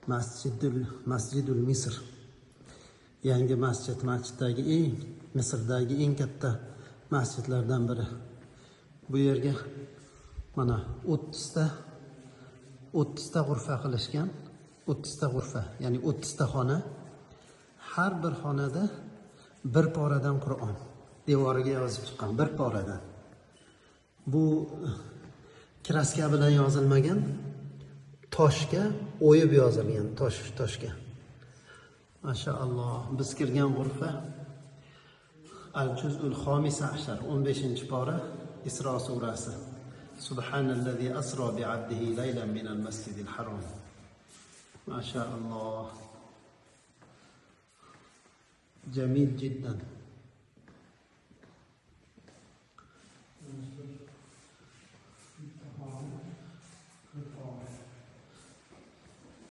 Masjidul Misr. Yangi Misrdagi eng katta masjidlardan biri. Bu yerga mana 30 ta g'urfa qilishgan. 30 ta g'urfa, ya'ni 30 ta xona. Har bir xonada bir poradan Qur'on devoriga yozib chiqqan, bir poradan. Bu kraska bilan yozilmagan, toshga o'yib yozilgan, toshga. Mashaalloh, biz kirgan g'urfa Al-Juz'ul Xomisa ashar, 15-pora, Isro surasi. Subhanallazi asro bi 'abdihi laylan minal masjidil harom. Mashaalloh. Jamil jiddan.